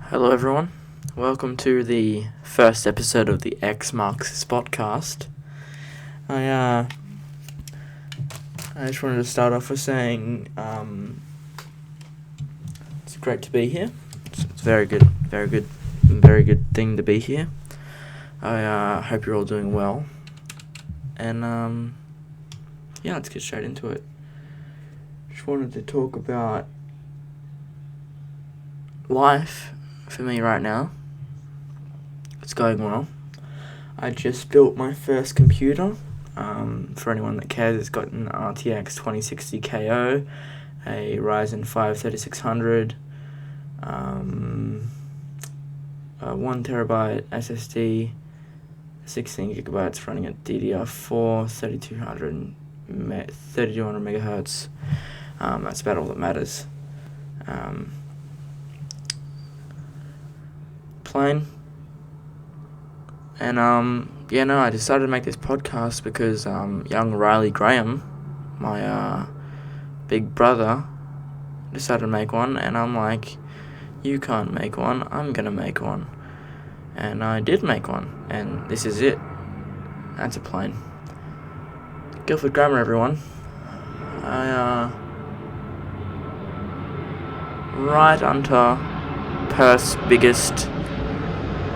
Hello everyone, welcome to the first episode of the X Marks spotcast. I just wanted to start off with saying it's great to be here. It's very good thing to be here. I hope you're all doing well, and let's get straight into it. Just wanted to talk about life for me right now. It's going well. I just built my first computer. For anyone that cares, it's got an RTX 2060 KO, a Ryzen 5 3600, a 1TB SSD, 16GB running at DDR4, 3200 MHz. That's about all that matters. Plain. And I decided to make this podcast because young Riley Graham, my big brother, decided to make one, and I'm like, you can't make one, I'm gonna make one. And I did make one, and this is it. That's a plane. Guildford Grammar, everyone. Right onto Perth's biggest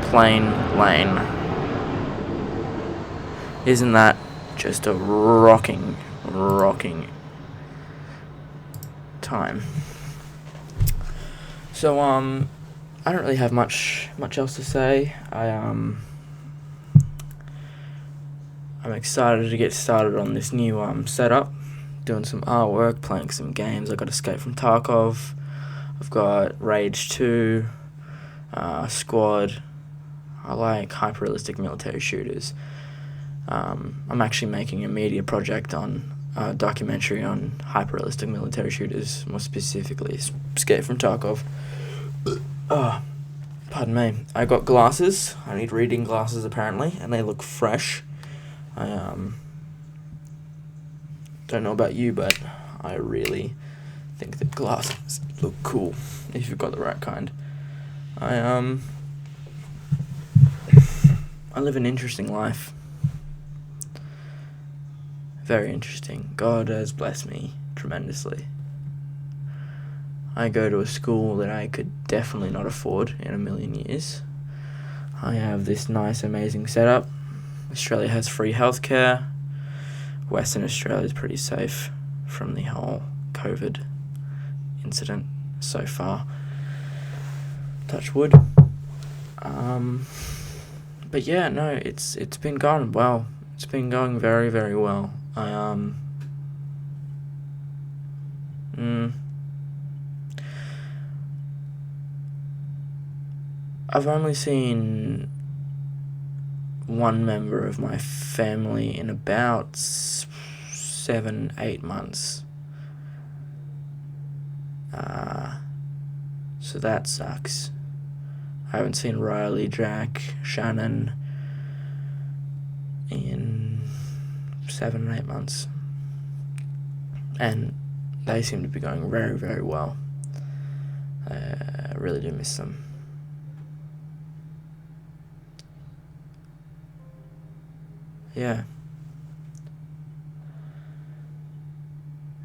plain lane. Isn't that just a rocking time? So I don't really have much else to say. I'm excited to get started on this new setup, doing some artwork, playing some games. I got Escape from Tarkov, I've got Rage 2, Squad. I like hyper-realistic military shooters. I'm actually making a media project on a documentary on hyper-realistic military shooters, more specifically Escape from Tarkov. Pardon me. I got glasses. I need reading glasses apparently, and they look fresh. I don't know about you, but I really think that glasses look cool if you've got the right kind. I live an interesting life. Very interesting. God has blessed me tremendously. I go to a school that I could definitely not afford in a million years. I have this nice, amazing setup. Australia has free healthcare. Western Australia is pretty safe from the whole COVID incident so far. Touch wood. But yeah, no, it's been going well. It's been going very, very well. I've only seen one member of my family in about 7-8 months. So that sucks. I haven't seen Riley, Jack, Shannon in 7 or 8 months. And they seem to be going very, very well. I really do miss them. Yeah.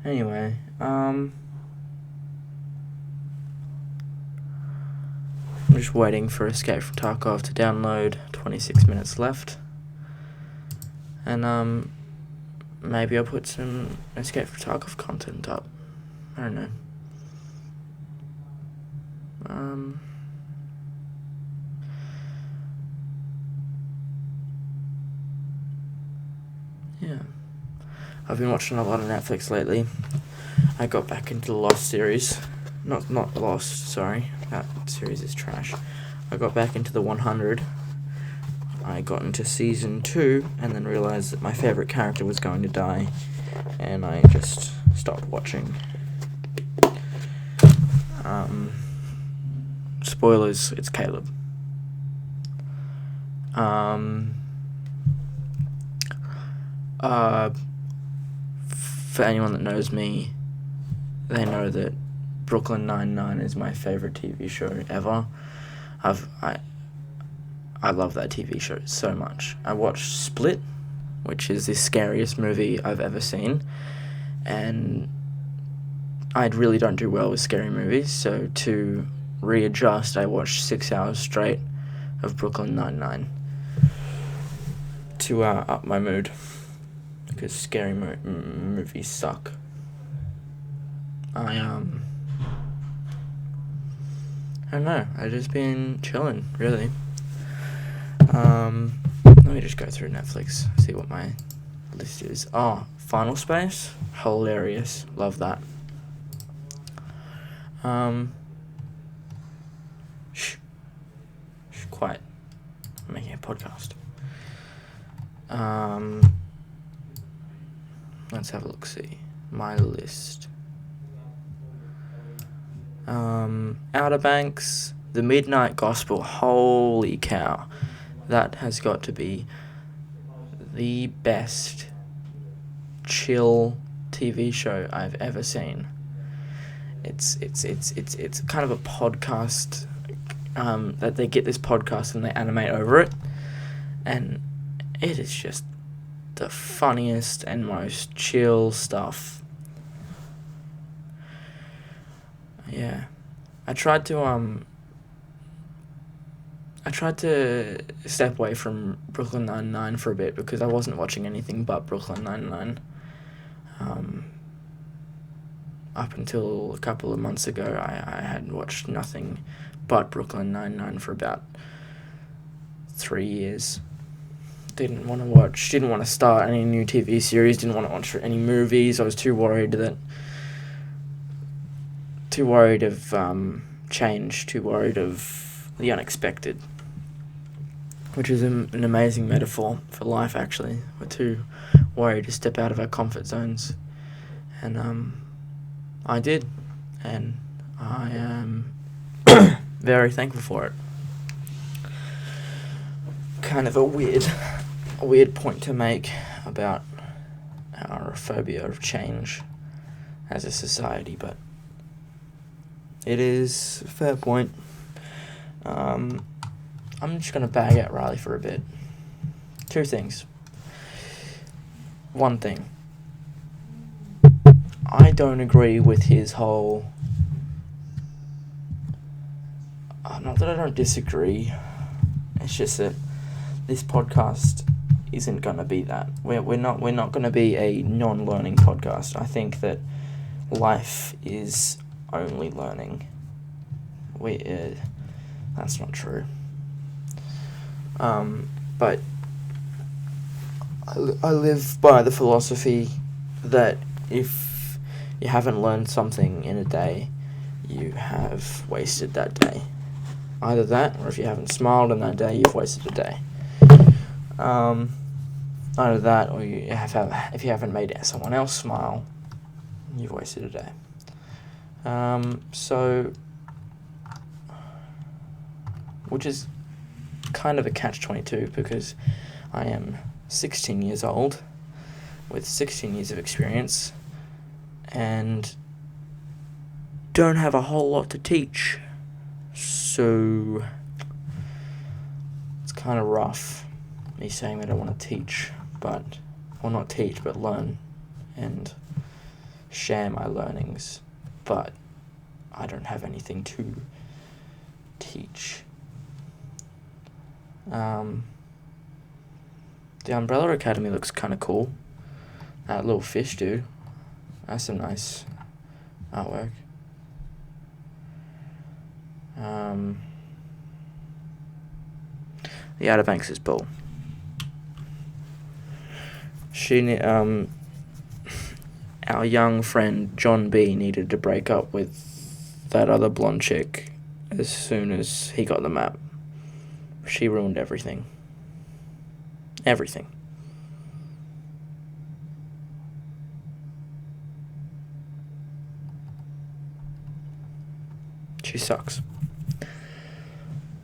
Anyway, I'm just waiting for Escape from Tarkov to download. 26 minutes left. And maybe I'll put some Escape from Tarkov content up. I don't know. Yeah. I've been watching a lot of Netflix lately. I got back into the Lost series. Not Lost, sorry. That series is trash. I got back into the 100. I got into season 2 and then realized that my favorite character was going to die, and I just stopped watching. Spoilers, it's Caleb. For anyone that knows me, they know that Brooklyn Nine-Nine is my favorite TV show ever. I love that TV show so much. I watched Split, which is the scariest movie I've ever seen, and I really don't do well with scary movies, so to readjust, I watched 6 hours straight of Brooklyn Nine-Nine to up my mood, because scary movies suck. I don't know, I've just been chilling, really. Let me just go through Netflix, see what my list is. Oh, Final Space, hilarious, love that. Quiet, I'm making a podcast. Let's have a look, see, my list. Outer Banks, The Midnight Gospel, holy cow, that has got to be the best chill TV show I've ever seen. It's kind of a podcast, that they get this podcast and they animate over it, and it is just the funniest and most chill stuff. Yeah, I tried to step away from Brooklyn Nine-Nine for a bit because I wasn't watching anything but Brooklyn Nine-Nine. Up until a couple of months ago, I had watched nothing but Brooklyn Nine-Nine for about 3 years. Didn't want to start any new TV series, didn't want to watch any movies. I was too worried of change, too worried of the unexpected, which is an amazing metaphor for life, actually. We're too worried to step out of our comfort zones, and I did, and I am very thankful for it. Kind of a weird point to make about our phobia of change as a society, but it is a fair point. I'm just going to bag out Riley for a bit. 2 things. One thing. I don't agree with his whole... not that I don't disagree. It's just that this podcast isn't going to be that. We're not going to be a non-learning podcast. I think that life is only learning. That's not true. But I live by the philosophy that if you haven't learned something in a day, you have wasted that day. Either that, or if you haven't smiled in that day, you've wasted a day. Either that, or if you haven't made someone else smile, you've wasted a day. So, which is kind of a catch-22, because I am 16 years old with 16 years of experience and don't have a whole lot to teach. So it's kind of rough, me saying that I want to teach, but learn and share my learnings, but I don't have anything to teach. The Umbrella Academy looks kind of cool. That little fish dude, that's some nice artwork. The Outer Banks is bull. Our young friend John B needed to break up with that other blonde chick as soon as he got the map. She ruined everything. Everything. She sucks.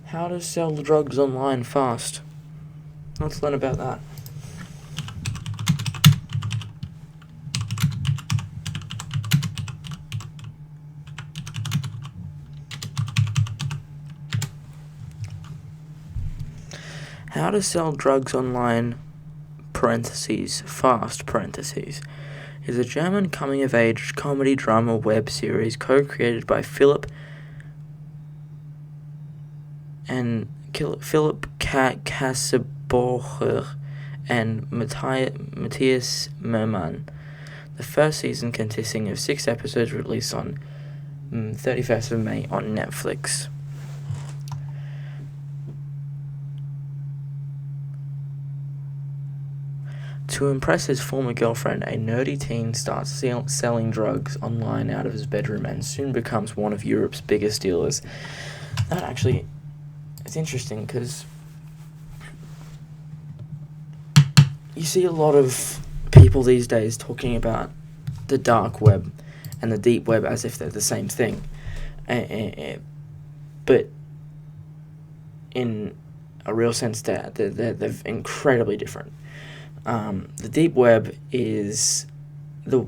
How to sell drugs online fast. Let's learn about that. How to Sell Drugs Online, fast, is a German coming-of-age comedy drama web series co-created by Philip Kasseborger and Matthias Mermann. The first season, consisting of 6 episodes, released on 31st of May on Netflix. To impress his former girlfriend, a nerdy teen starts selling drugs online out of his bedroom and soon becomes one of Europe's biggest dealers. That actually, it's interesting because you see a lot of people these days talking about the dark web and the deep web as if they're the same thing. But in a real sense, they're incredibly different. The deep web is the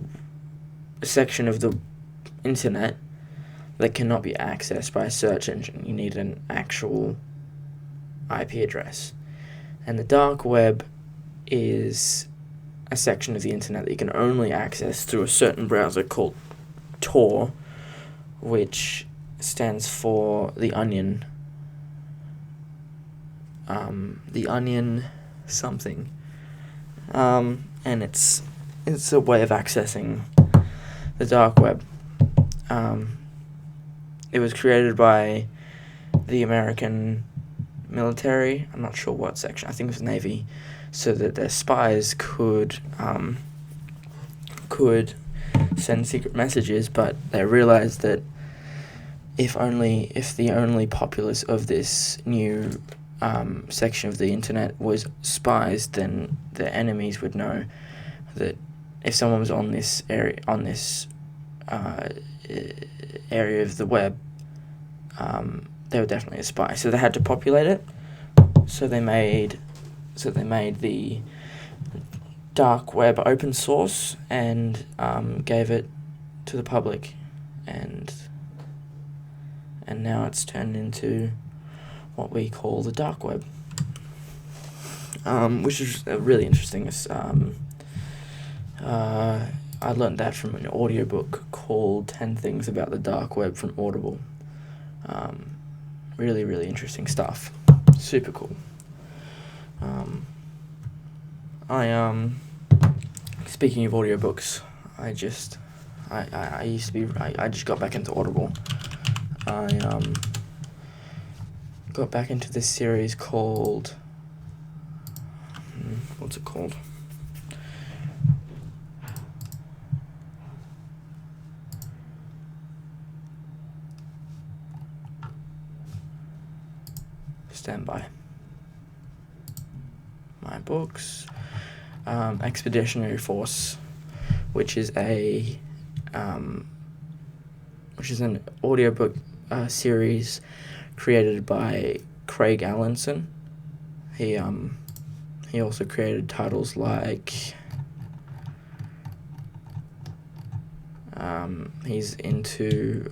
section of the internet that cannot be accessed by a search engine. You need an actual IP address. And the dark web is a section of the internet that you can only access through a certain browser called Tor, which stands for the Onion. The Onion something. And it's a way of accessing the dark web. It was created by the American military. I'm not sure what section. I think it was Navy, so that their spies could send secret messages. But they realized that if the only populace of this new section of the internet was spies, then the enemies would know that if someone was on this area of the web, they were definitely a spy. So they had to populate it. So they made the dark web open source and gave it to the public, and now it's turned into what we call the dark web, which is really interesting. I learned that from an audiobook called 10 Things About the Dark Web from Audible. Really, really interesting stuff. Super cool. Speaking of audiobooks, I just got back into Audible. I got back into this series called, what's it called? Stand by. My books. Expeditionary Force, which is an audiobook series created by Craig Allinson. He also created titles like he's into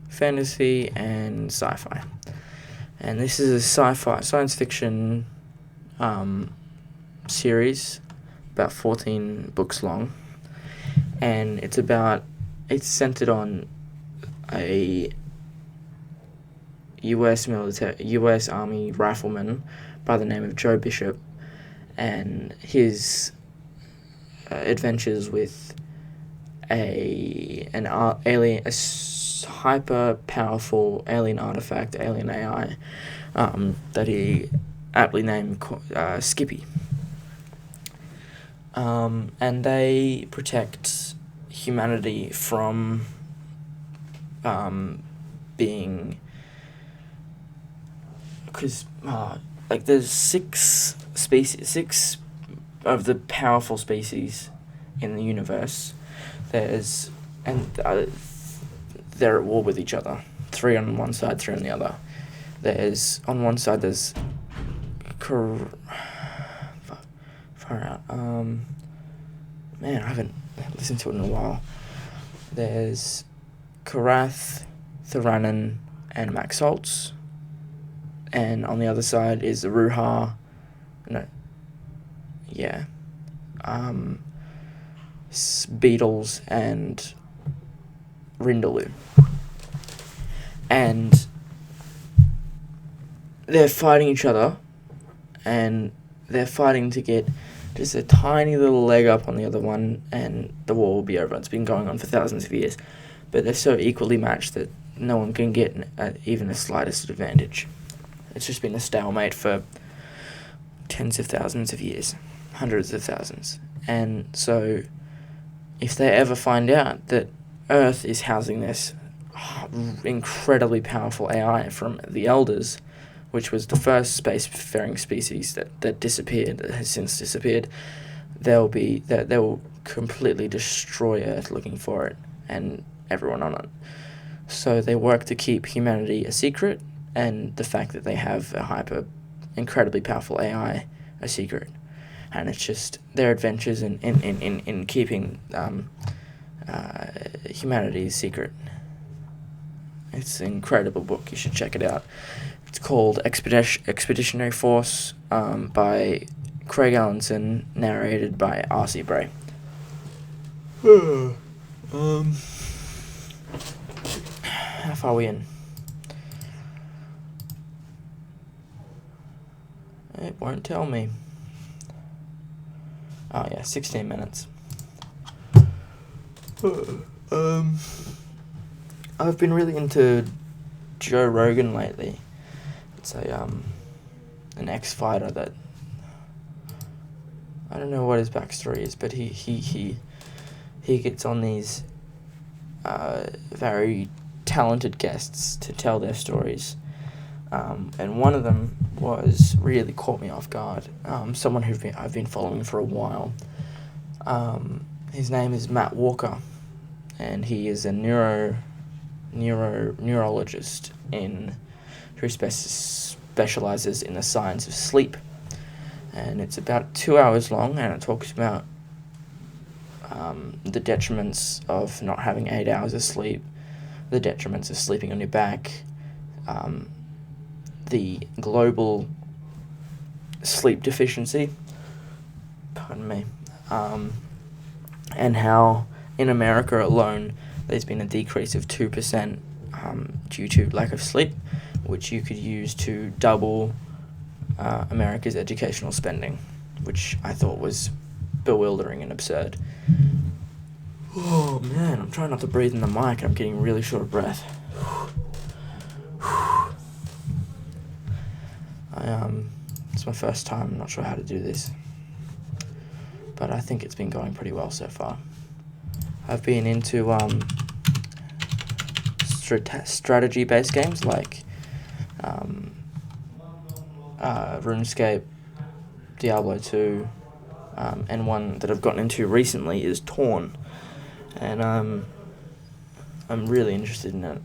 fantasy and sci-fi. And this is a science fiction series, about 14 books long, and it's centered on a U.S. Army rifleman by the name of Joe Bishop, and his adventures with a hyper powerful alien artifact, alien AI, that he aptly named Skippy. And they protect humanity from being, because there's six of the powerful species in the universe. They're at war with each other. 3 on one side, 3 on the other. On one side there's far out. Man, I haven't listened to it in a while. There's Karath, Theranon, and Maxoltz. and on the other side is the Ruha. No. Yeah. Beetles and Rindaloo. And they're fighting each other, and they're fighting to get just a tiny little leg up on the other one, and the war will be over. It's been going on for thousands of years, but they're so equally matched that no one can get even the slightest advantage. It's just been a stalemate for tens of thousands of years, hundreds of thousands. And so if they ever find out that Earth is housing this incredibly powerful AI from the Elders, which was the first spacefaring species that disappeared, that has since disappeared, they will completely destroy Earth looking for it and everyone on it. So they work to keep humanity a secret, and the fact that they have a incredibly powerful AI a secret. And it's just their adventures in keeping humanity's secret. It's an incredible book. You should check it out. It's called Expeditionary Force by Craig Allenson, narrated by R.C. Bray. How far are we in? It won't tell me. Oh yeah, 16 minutes. I've been really into Joe Rogan lately. It's an ex-fighter that I don't know what his backstory is, but he gets on these very talented guests to tell their stories. And one of them really caught me off guard. Someone I've been following for a while. His name is Matt Walker, and he is a neurologist who specializes in the science of sleep. And it's about 2 hours long, and it talks about the detriments of not having 8 hours of sleep, the detriments of sleeping on your back, the global sleep deficiency, pardon me, and how in America alone there's been a decrease of 2% due to lack of sleep, which you could use to double America's educational spending, which I thought was bewildering and absurd. Oh man, I'm trying not to breathe in the mic. I'm getting really short of breath. It's my first time. I'm not sure how to do this, but I think it's been going pretty well so far. I've been into strategy-based games like RuneScape, Diablo 2, and one that I've gotten into recently is Torn, and I'm really interested in it.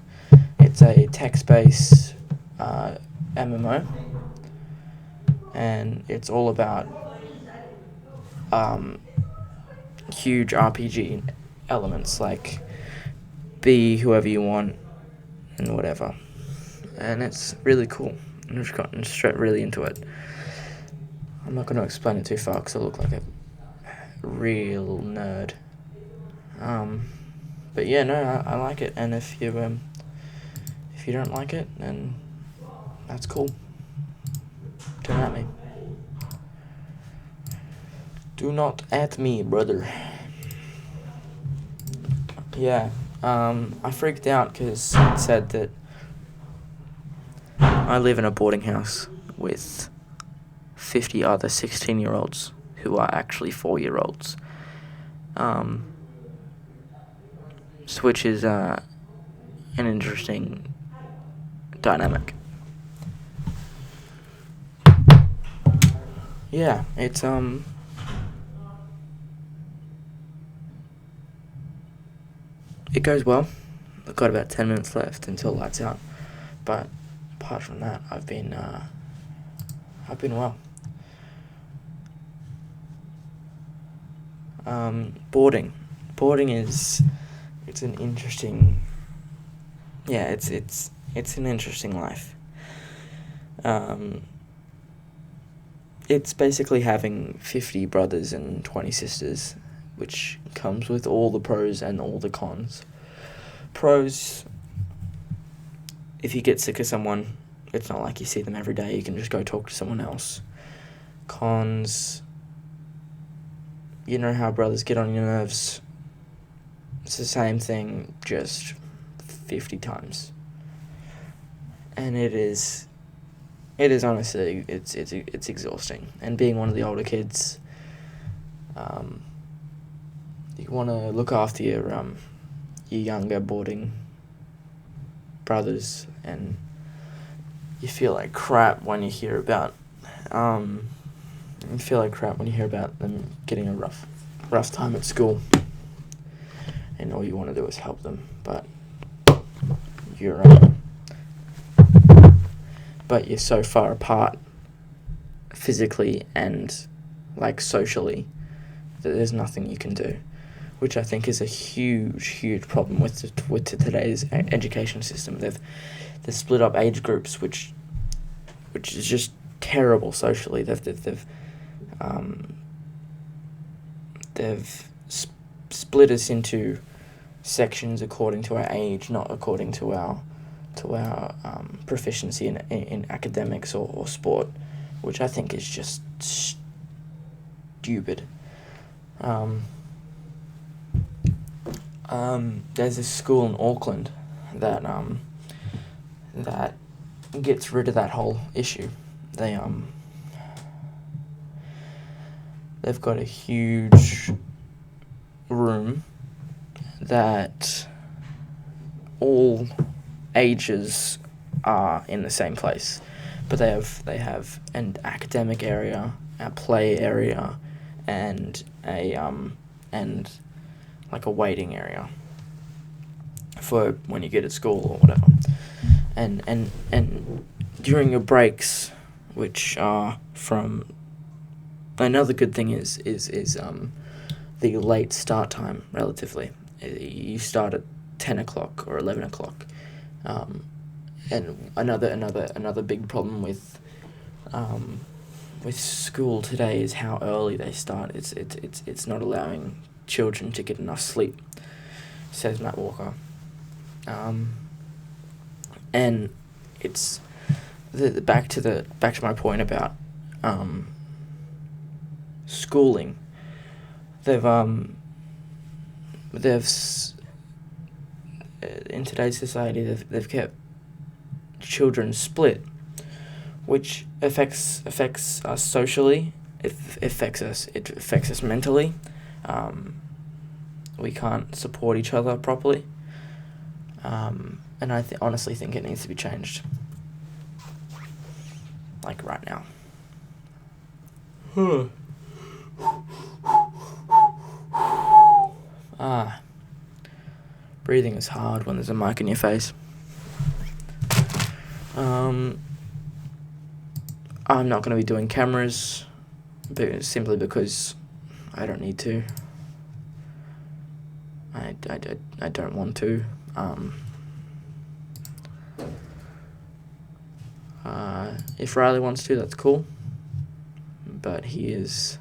It's a text-based MMO, and it's all about huge RPG elements like be whoever you want and whatever, and it's really cool. I've just gotten straight really into it. I'm not going to explain it too far because I look like a real nerd. But yeah, no, I like it, and if you don't like it, then that's cool. Don't at me. Do not at me, brother. Yeah, I freaked out because it said that I live in a boarding house with 50 other 16-year-olds who are actually 4-year-olds. Which is an interesting dynamic. Yeah, it's it goes well. I've got about 10 minutes left until lights out, but apart from that, I've been well. Boarding is it's an interesting. Yeah, it's an interesting life. It's basically having 50 brothers and 20 sisters, which comes with all the pros and all the cons. Pros, if you get sick of someone, it's not like you see them every day, you can just go talk to someone else. Cons, you know how brothers get on your nerves. It's the same thing, just 50 times. And it is honestly, it's exhausting. And being one of the older kids, you want to look after your younger boarding brothers, and you feel like crap when you hear about them getting a rough time at school, and all you want to do is help them, but you're so far apart physically and socially that there's nothing you can do, which I think is a huge problem with today's education system. They've split up age groups, which is just terrible socially. They've split us into sections according to our age, not according to our proficiency in academics or sport, which I think is just stupid. There's a school in Auckland that gets rid of that whole issue. They've got a huge room that all ages are in the same place, but they have an academic area, a play area, and a waiting area for when you get at school or whatever. And during your breaks, which are from, another good thing is the late start time relatively. You start at 10 o'clock or 11 o'clock. And another big problem with school today is how early they start. It's not allowing children to get enough sleep, says Matt Walker. And it's back to my point about schooling. They've in today's society they've kept children split, which affects us socially. It affects us mentally. We can't support each other properly. And I honestly think it needs to be changed. Like right now. Breathing is hard when there's a mic in your face. I'm not going to be doing cameras, simply because I don't need to. I don't want to. If Riley wants to, that's cool. But he is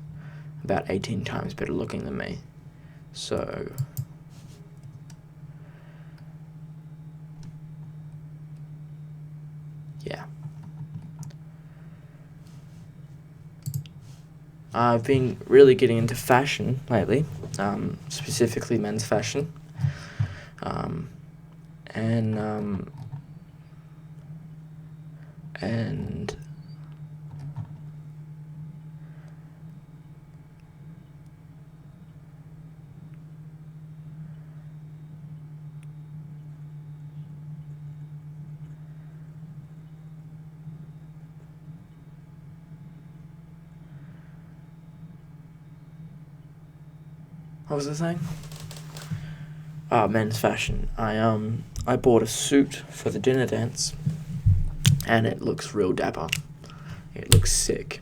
about 18 times better looking than me. So yeah. I've been really getting into fashion lately, specifically men's fashion. And what was I saying? Men's fashion. I bought a suit for the dinner dance, and it looks real dapper. It looks sick.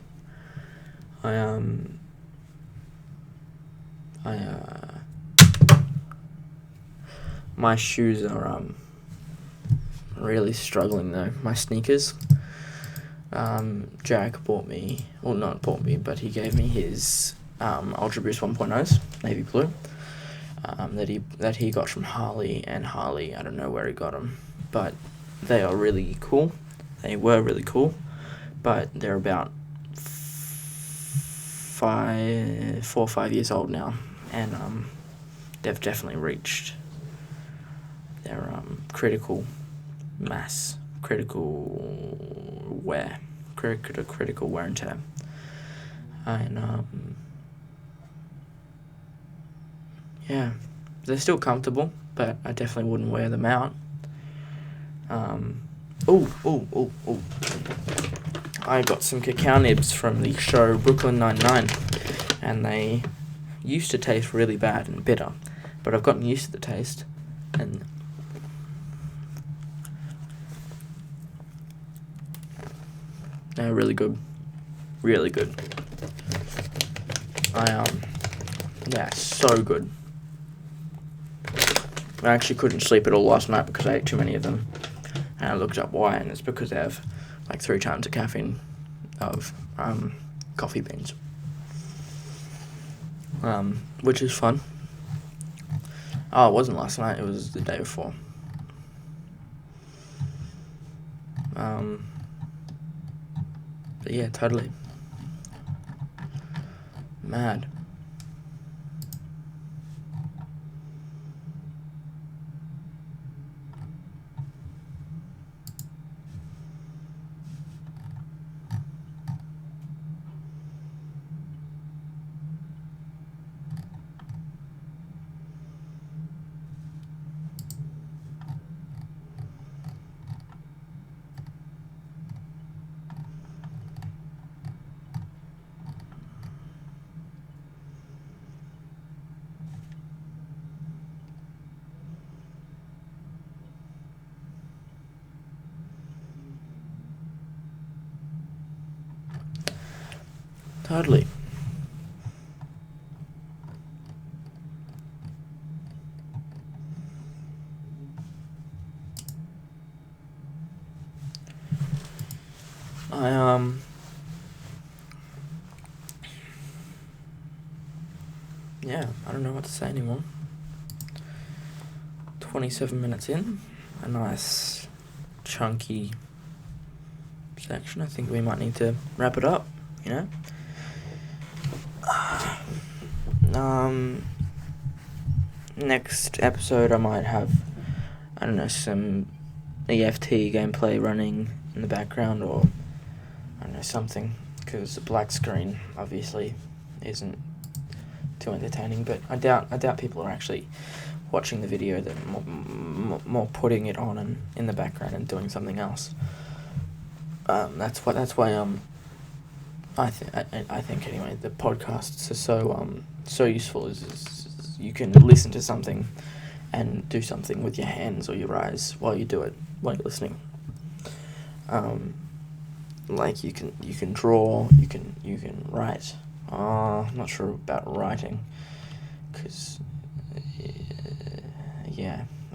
My shoes are really struggling though. My sneakers. Jack not bought me, but he gave me his Ultra Boost 1.0s, navy blue, that he got from Harley, and Harley, I don't know where he got them, but they are really cool. They were really cool, but they're about 4 or 5 years old now, and they've definitely reached their critical mass, critical wear and tear, and yeah, they're still comfortable, but I definitely wouldn't wear them out. I got some cacao nibs from the show Brooklyn Nine-Nine, and they used to taste really bad and bitter, but I've gotten used to the taste, and they're really good. Yeah, so good. I actually couldn't sleep at all last night because I ate too many of them, and I looked up why, and it's because they have like 3 times the caffeine of coffee beans, which is fun. Oh, it wasn't last night, it was the day before. But yeah, totally mad. Totally. I don't know what to say anymore. 27 minutes in, a nice chunky section. I think we might need to wrap it up, Next episode I might have, I don't know, some EFT gameplay running in the background, or I don't know, something, because the black screen obviously isn't too entertaining, but I doubt people are actually watching the video. They're more putting it on and in the background and doing something else. That's why I think anyway the podcasts are so useful, is you can listen to something and do something with your hands or your eyes while you do it, while you're listening. Like you can draw, you can write. I'm not sure about writing, because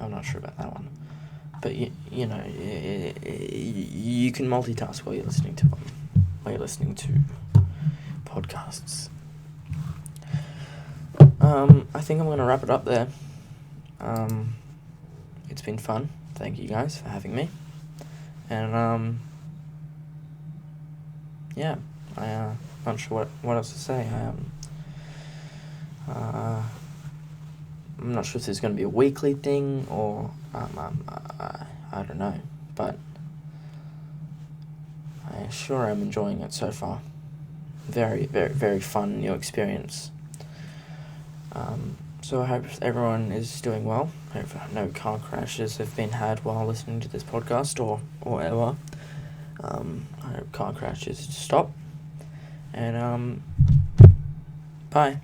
I'm not sure about that one. But you can multitask while you're listening to podcasts. I think I'm going to wrap it up there. It's been fun. Thank you guys for having me. And I'm not sure what else to say. I'm not sure if there's going to be a weekly thing, or I don't know, but I sure am enjoying it so far. Very, very, very fun new experience. So I hope everyone is doing well. I hope no car crashes have been had while listening to this podcast, or ever. I hope car crashes stop. And bye.